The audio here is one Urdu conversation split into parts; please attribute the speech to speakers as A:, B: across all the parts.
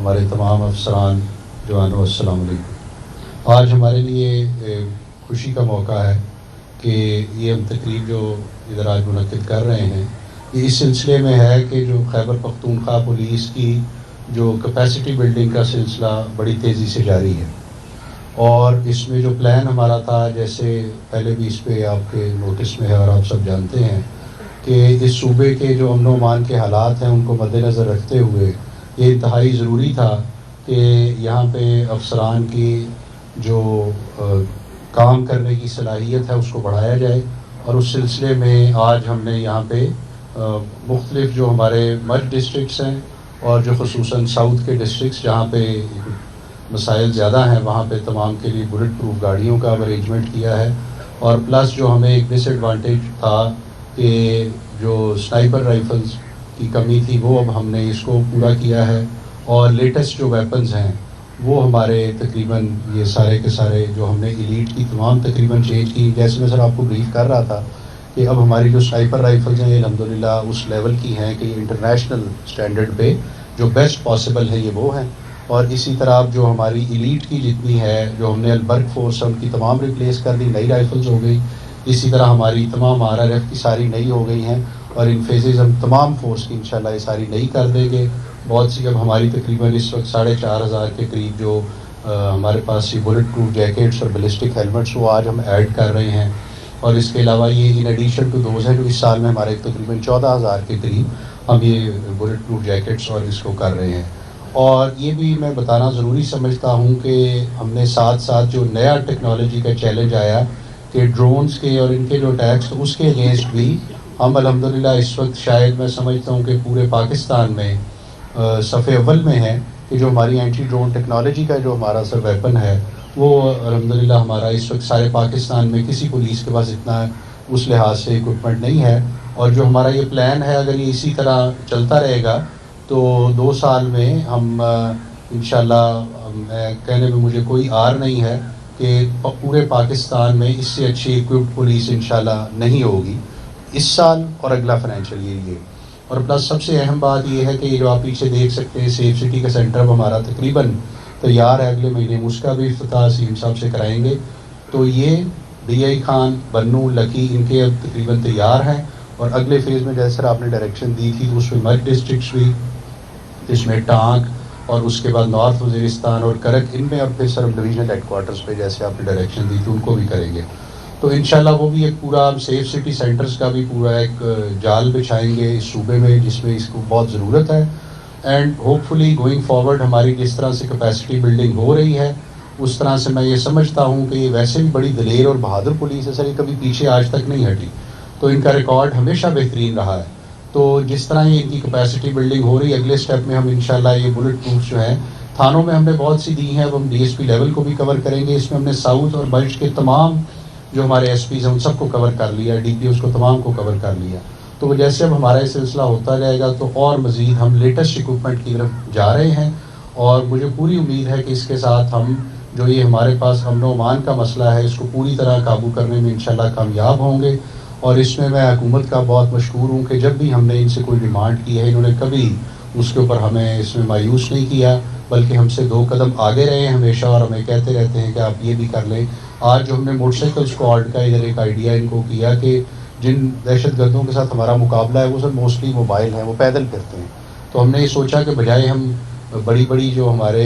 A: ہمارے تمام افسران جوانوں السلام علیکم۔ آج ہمارے لیے خوشی کا موقع ہے کہ یہ ہم تقریب جو ادھر آج منعقد کر رہے ہیں یہ اس سلسلے میں ہے کہ جو خیبر پختونخوا پولیس کی جو کیپیسٹی بلڈنگ کا سلسلہ بڑی تیزی سے جاری ہے، اور اس میں جو پلان ہمارا تھا، جیسے پہلے بھی اس پہ آپ کے نوٹس میں ہے اور آپ سب جانتے ہیں کہ اس صوبے کے جو امن و امان کے حالات ہیں ان کو مد نظر رکھتے ہوئے یہ انتہائی ضروری تھا کہ یہاں پہ افسران کی جو کام کرنے کی صلاحیت ہے اس کو بڑھایا جائے، اور اس سلسلے میں آج ہم نے یہاں پہ مختلف جو ہمارے مرج ڈسٹرکٹس ہیں اور جو خصوصاً ساؤتھ کے ڈسٹرکٹس جہاں پہ مسائل زیادہ ہیں وہاں پہ تمام کے لیے بلٹ پروف گاڑیوں کا ارینجمنٹ کیا ہے، اور پلس جو ہمیں ایک ڈس ایڈوانٹیج تھا کہ جو سنائپر رائفلز کی کمی تھی وہ اب ہم نے اس کو پورا کیا ہے، اور لیٹسٹ جو ویپنز ہیں وہ ہمارے تقریباً یہ سارے کے سارے جو ہم نے ایلیٹ کی تمام تقریباً چینج کی، جیسے میں سر آپ کو بریف کر رہا تھا کہ اب ہماری جو سنائپر رائفلز ہیں یہ الحمدللہ اس لیول کی ہیں کہ یہ انٹرنیشنل سٹینڈرڈ پہ جو بیسٹ پاسبل ہے یہ وہ ہیں، اور اسی طرح اب جو ہماری ایلیٹ کی جتنی ہے جو ہم نے البرق فورس ان کی تمام ریپلیس کر دی، نئی رائفلز ہو گئی، اسی طرح ہماری تمام RRF کی ساری نئی ہو گئی ہیں، اور ان فیزز ہم تمام فورس کی انشاءاللہ یہ ساری نئی کر دیں گے۔ بہت سی اب ہماری تقریباً اس وقت 4,500 کے قریب جو ہمارے پاس یہ بلٹ پروف جیکٹس اور بلسٹک ہیلمٹس وہ آج ہم ایڈ کر رہے ہیں، اور اس کے علاوہ یہ ان ایڈیشن ٹو دوز ہیں جو اس سال میں ہمارے تقریباً 14,000 کے قریب ہم یہ بلٹ پروف جیکٹس اور اس کو کر رہے ہیں۔ اور یہ بھی میں بتانا ضروری سمجھتا ہوں کہ ہم نے ساتھ ساتھ جو نیا ٹیکنالوجی کا چیلنج آیا کہ ڈرونز کے اور ان کے جو اٹیکس تو اس کے اگینسٹ بھی ہم الحمدللہ اس وقت شاید میں سمجھتا ہوں کہ پورے پاکستان میں صف اول میں ہے کہ جو ہماری اینٹی ڈرون ٹیکنالوجی کا جو ہمارا سر ویپن ہے وہ الحمدللہ ہمارا اس وقت سارے پاکستان میں کسی پولیس کے پاس اتنا اس لحاظ سے اکوپمنٹ نہیں ہے، اور جو ہمارا یہ پلان ہے اگر یہ اسی طرح چلتا رہے گا تو 2 سال میں ہم انشاءاللہ کہنے میں مجھے کوئی آر نہیں ہے کہ پورے پاکستان میں اس سے اچھی اکوپڈ پولیس انشاءاللہ نہیں ہوگی اس سال اور اگلا فائنینشیل ایئر یہ۔ اور پلس سب سے اہم بات یہ ہے کہ یہ جو آپ پیچھے دیکھ سکتے ہیں سیف سٹی کا سینٹر اب ہمارا تقریباً تیار ہے، اگلے مہینے اس کا بھی افتتاح سیم صاحب سے کرائیں گے، تو یہ DI خان، بنو، لکی ان کے اب تقریباً تیار ہیں، اور اگلے فیز میں جیسے سر آپ نے ڈائریکشن دی تھی تو اس میں مرج ڈسٹرکٹس بھی، اس میں ٹانک اور اس کے بعد نارتھ وزیرستان اور کرک، ان میں اب پھر سر ڈویژنل ہیڈ کوارٹرز پہ جیسے آپ نے ڈائریکشن دی تھی ان کو بھی کریں گے، تو انشاءاللہ وہ بھی ایک پورا سیف سٹی سینٹرز کا بھی پورا ایک جال بچھائیں گے اس صوبے میں جس میں اس کو بہت ضرورت ہے، and hope fully going forward ہماری جس طرح سے کیپیسٹی بلڈنگ ہو رہی ہے اس طرح سے میں یہ سمجھتا ہوں کہ یہ ویسے بھی بڑی دلیر اور بہادر پولیس ہے سر، یہ کبھی پیچھے آج تک نہیں ہٹی، تو ان کا ریکارڈ ہمیشہ بہترین رہا ہے، تو جس طرح یہ ان کی کیپیسٹی بلڈنگ ہو رہی ہے اگلے سٹیپ میں ہم انشاءاللہ یہ بلٹ پروف جو ہیں تھانوں میں ہم نے بہت سی دی ہیں، اب ہم DSP لیول کو بھی کور کریں گے، اس میں ہم نے ساؤتھ اور مرج کے تمام جو ہمارے SPs ہیں ان سب کو کور کر لیا، DPOs کو تمام کو کور کر لیا، تو جیسے اب ہمارا یہ سلسلہ ہوتا جائے گا تو اور مزید ہم لیٹسٹ اکوپمنٹ کی طرف جا رہے ہیں، اور مجھے پوری امید ہے کہ اس کے ساتھ ہم جو یہ ہمارے پاس امن و امان کا مسئلہ ہے اس کو پوری طرح قابو کرنے میں انشاءاللہ کامیاب ہوں گے، اور اس میں حکومت کا بہت مشکور ہوں کہ جب بھی ہم نے ان سے کوئی ڈیمانڈ کی ہے انہوں نے کبھی اس کے اوپر ہمیں اس میں مایوس نہیں کیا، بلکہ ہم سے 2 قدم آگے رہے ہیں ہمیشہ، اور ہمیں کہتے رہتے ہیں کہ آپ یہ بھی کر لیں۔ آج جو ہم نے موٹر سائیکل اسکواڈ کا ادھر ایک آئیڈیا ان کو کیا کہ جن دہشت گردوں کے ساتھ ہمارا مقابلہ ہے وہ سب موسٹلی موبائل ہیں، وہ پیدل پھرتے ہیں، تو ہم نے یہ سوچا کہ بجائے ہم بڑی بڑی جو ہمارے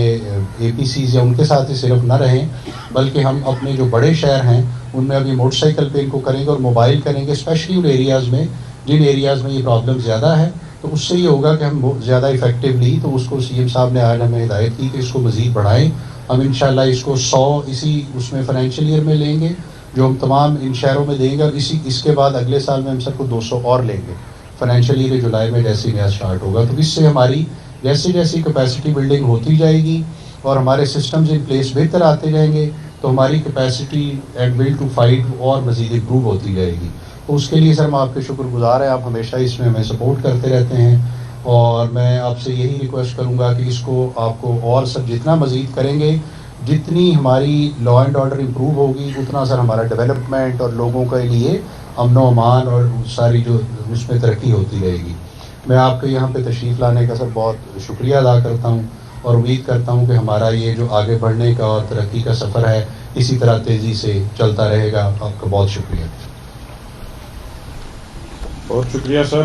A: APCs ہیں ان کے ساتھ ہی صرف نہ رہیں بلکہ ہم اپنے جو بڑے شہر ہیں ان میں ابھی موٹر سائیکل پہ ان کو کریں گے اور موبائل کریں گے، اسپیشلی ان ایریاز میں جن ایریاز میں یہ پرابلم زیادہ ہے، تو اس سے یہ ہوگا کہ ہم زیادہ افیکٹولی، تو اس کو CM صاحب نے آج ہمیں ہدایت کی کہ اس کو مزید بڑھائیں، ہم انشاءاللہ اس کو 100 اسی اس میں فائنینشیل ایئر میں لیں گے جو ہم تمام ان شہروں میں دیں گے، اور اس کے بعد اگلے سال میں ہم سب کو 200 اور لیں گے فائنینشیل ایئر جولائی میں جیسے نیا سٹارٹ ہوگا، تو اس سے ہماری جیسے جیسی کیپیسٹی بلڈنگ ہوتی جائے گی اور ہمارے سسٹمز ان پلیس بہتر آتے جائیں گے تو ہماری capacity and will to fight اور مزید امپروو ہوتی جائے گی، تو اس کے لیے سر میں آپ کے شکر گزار ہیں، آپ ہمیشہ اس میں ہمیں سپورٹ کرتے رہتے ہیں، اور میں آپ سے یہی ریکویسٹ کروں گا کہ اس کو آپ کو اور سب جتنا مزید کریں گے، جتنی ہماری لا اینڈ آرڈر امپروو ہوگی اتنا سر ہمارا ڈیولپمنٹ اور لوگوں کے لیے امن و امان اور ساری جو اس میں ترقی ہوتی رہے گی۔ میں آپ کے یہاں پہ تشریف لانے کا سر بہت شکریہ ادا کرتا ہوں، اور امید کرتا ہوں کہ ہمارا یہ جو آگے بڑھنے کا اور ترقی کا سفر ہے اسی طرح تیزی سے چلتا رہے گا. آپ کا بہت شکریہ.
B: بہت شکریہ سر.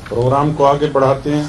B: پروگرام کو آگے بڑھاتے ہیں.